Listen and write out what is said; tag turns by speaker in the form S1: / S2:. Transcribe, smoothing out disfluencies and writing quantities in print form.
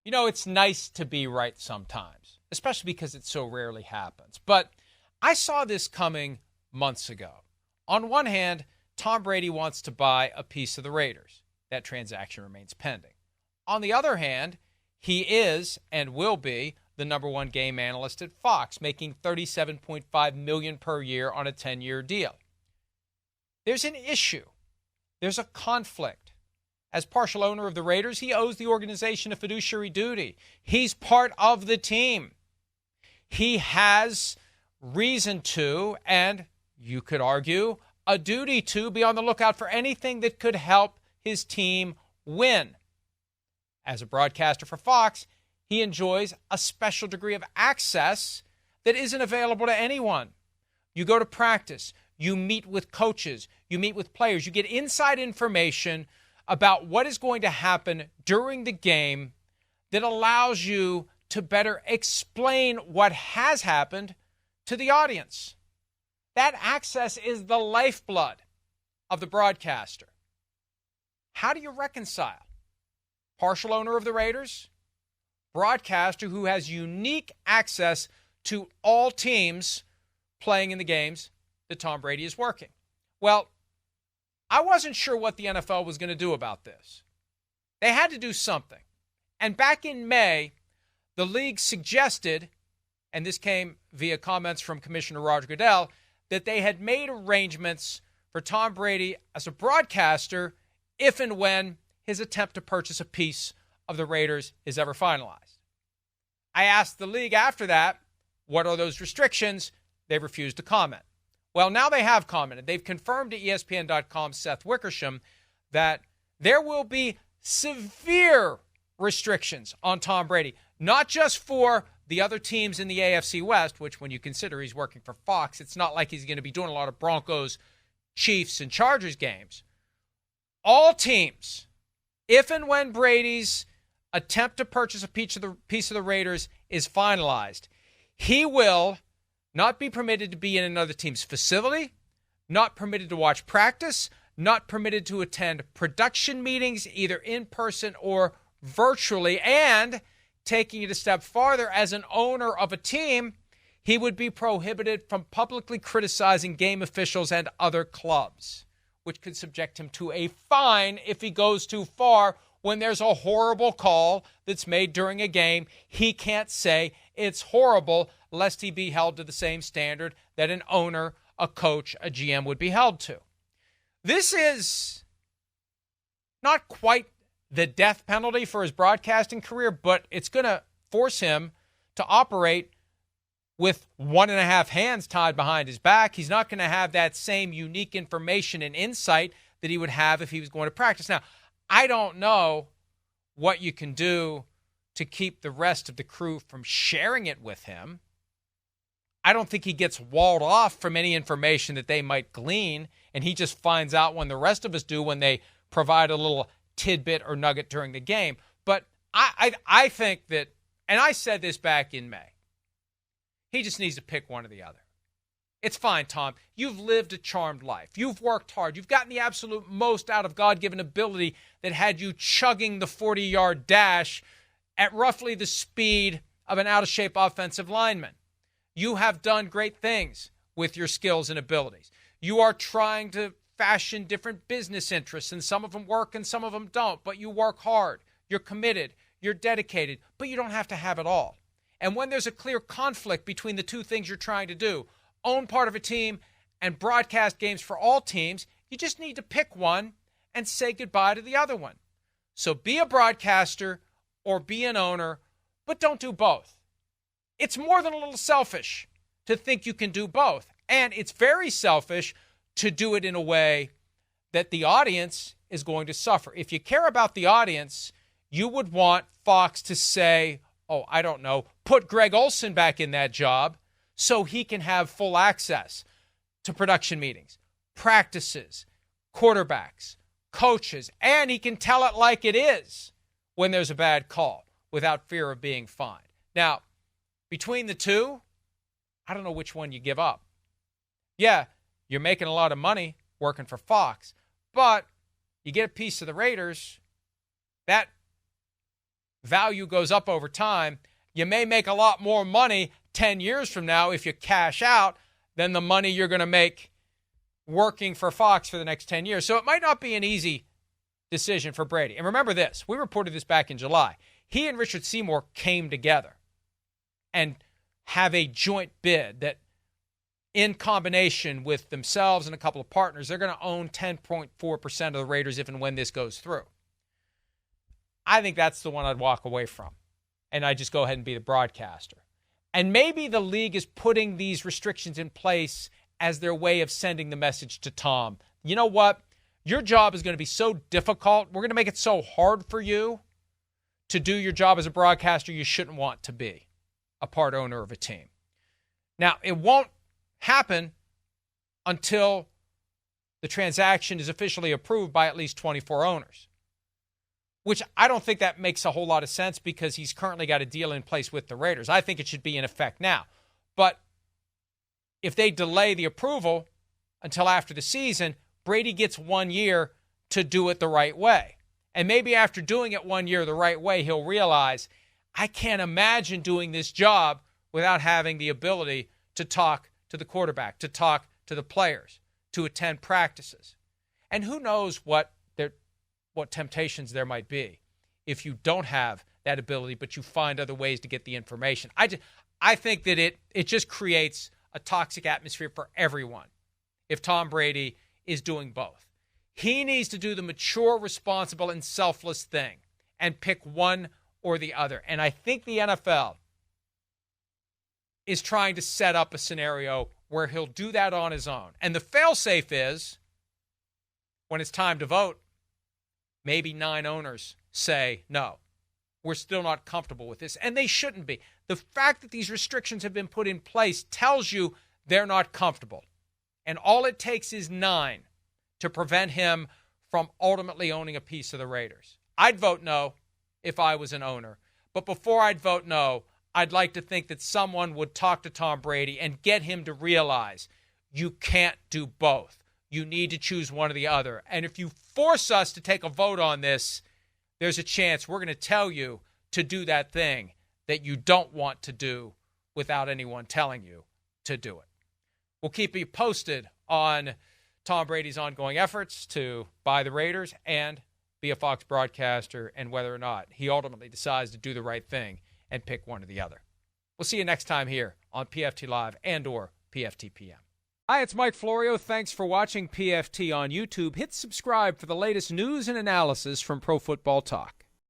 S1: You know, it's nice to be right sometimes, especially because it so rarely happens. But I saw this coming months ago. On one hand, Tom Brady wants to buy a piece of the Raiders. That transaction remains pending. On the other hand, he is and will be the number one game analyst at Fox, making $37.5 million per year on a 10-year deal. There's an issue. There's a conflict. As partial owner of the Raiders, he owes the organization a fiduciary duty. He's part of the team. He has reason to, and you could argue, a duty to be on the lookout for anything that could help his team win. As a broadcaster for Fox, he enjoys a special degree of access that isn't available to anyone. You go to practice, you meet with coaches, you meet with players, you get inside information about what is going to happen during the game that allows you to better explain what has happened to the audience. That access is the lifeblood of the broadcaster. How do you reconcile partial owner of the Raiders, broadcaster who has unique access to all teams playing in the games that Tom Brady is working? Well, I wasn't sure what the NFL was going to do about this. They had to do something. And back in May, the league suggested, and this came via comments from Commissioner Roger Goodell, that they had made arrangements for Tom Brady as a broadcaster if and when his attempt to purchase a piece of the Raiders is ever finalized. I asked the league after that, what are those restrictions? They refused to comment. Well, now they have commented. They've confirmed to ESPN.com's Seth Wickersham that there will be severe restrictions on Tom Brady, not just for the other teams in the AFC West, which when you consider he's working for Fox, it's not like he's going to be doing a lot of Broncos, Chiefs, and Chargers games. All teams, if and when Brady's attempt to purchase a piece of the Raiders is finalized, he will not be permitted to be in another team's facility, not permitted to watch practice, not permitted to attend production meetings, either in person or virtually, and taking it a step farther, as an owner of a team, he would be prohibited from publicly criticizing game officials and other clubs, which could subject him to a fine if he goes too far. When there's a horrible call that's made during a game, he can't say it's horrible, lest he be held to the same standard that an owner, a coach, a GM would be held to. This is not quite the death penalty for his broadcasting career, but it's going to force him to operate with 1.5 hands tied behind his back. He's not going to have that same unique information and insight that he would have if he was going to practice. Now, I don't know what you can do to keep the rest of the crew from sharing it with him. I don't think he gets walled off from any information that they might glean, and he just finds out when the rest of us do when they provide a little tidbit or nugget during the game. But I think that, and I said this back in May, he just needs to pick one or the other. It's fine, Tom. You've lived a charmed life. You've worked hard. You've gotten the absolute most out of God-given ability that had you chugging the 40-yard dash at roughly the speed of an out-of-shape offensive lineman. You have done great things with your skills and abilities. You are trying to fashion different business interests, and some of them work and some of them don't, but you work hard. You're committed. You're dedicated, but you don't have to have it all. And when there's a clear conflict between the two things you're trying to do, own part of a team and broadcast games for all teams, you just need to pick one and say goodbye to the other one. So be a broadcaster or be an owner, but don't do both. It's more than a little selfish to think you can do both. And it's very selfish to do it in a way that the audience is going to suffer. If you care about the audience, you would want Fox to say, oh, I don't know, put Greg Olson back in that job so he can have full access to production meetings, practices, quarterbacks, coaches, and he can tell it like it is when there's a bad call without fear of being fined. Now, between the two, I don't know which one you give up. Yeah, you're making a lot of money working for Fox, but you get a piece of the Raiders, that value goes up over time, you may make a lot more money 10 years from now if you cash out than the money you're going to make working for Fox for the next 10 years. So it might not be an easy decision for Brady. And remember this, we reported this back in July. He and Richard Seymour came together and have a joint bid that in combination with themselves and a couple of partners, they're going to own 10.4% of the Raiders if and when this goes through. I think that's the one I'd walk away from. And I just go ahead and be the broadcaster. And maybe the league is putting these restrictions in place as their way of sending the message to Tom. You know what? Your job is going to be so difficult. We're going to make it so hard for you to do your job as a broadcaster you shouldn't want to be a part owner of a team. Now, it won't happen until the transaction is officially approved by at least 24 owners, which I don't think that makes a whole lot of sense because he's currently got a deal in place with the Raiders. I think it should be in effect now. But if they delay the approval until after the season, Brady gets 1 year to do it the right way. And maybe after doing it 1 year the right way, he'll realize, I can't imagine doing this job without having the ability to talk to the quarterback, to talk to the players, to attend practices. And who knows what temptations there might be if you don't have that ability, but you find other ways to get the information. I think that it just creates a toxic atmosphere for everyone if Tom Brady is doing both. He needs to do the mature, responsible, and selfless thing and pick one or the other. And I think the NFL is trying to set up a scenario where he'll do that on his own. And the fail-safe is, when it's time to vote, maybe 9 owners say, no, we're still not comfortable with this. And they shouldn't be. The fact that these restrictions have been put in place tells you they're not comfortable. And all it takes is 9 to prevent him from ultimately owning a piece of the Raiders. I'd vote no if I was an owner. But before I'd vote no, I'd like to think that someone would talk to Tom Brady and get him to realize you can't do both. You need to choose one or the other. And if you force us to take a vote on this, there's a chance we're going to tell you to do that thing that you don't want to do without anyone telling you to do it. We'll keep you posted on Tom Brady's ongoing efforts to buy the Raiders and be a Fox broadcaster and whether or not he ultimately decides to do the right thing and pick one or the other. We'll see you next time here on PFT Live and or PFTPM. Hi, it's Mike Florio. Thanks for watching PFT on YouTube. Hit subscribe for the latest news and analysis from Pro Football Talk.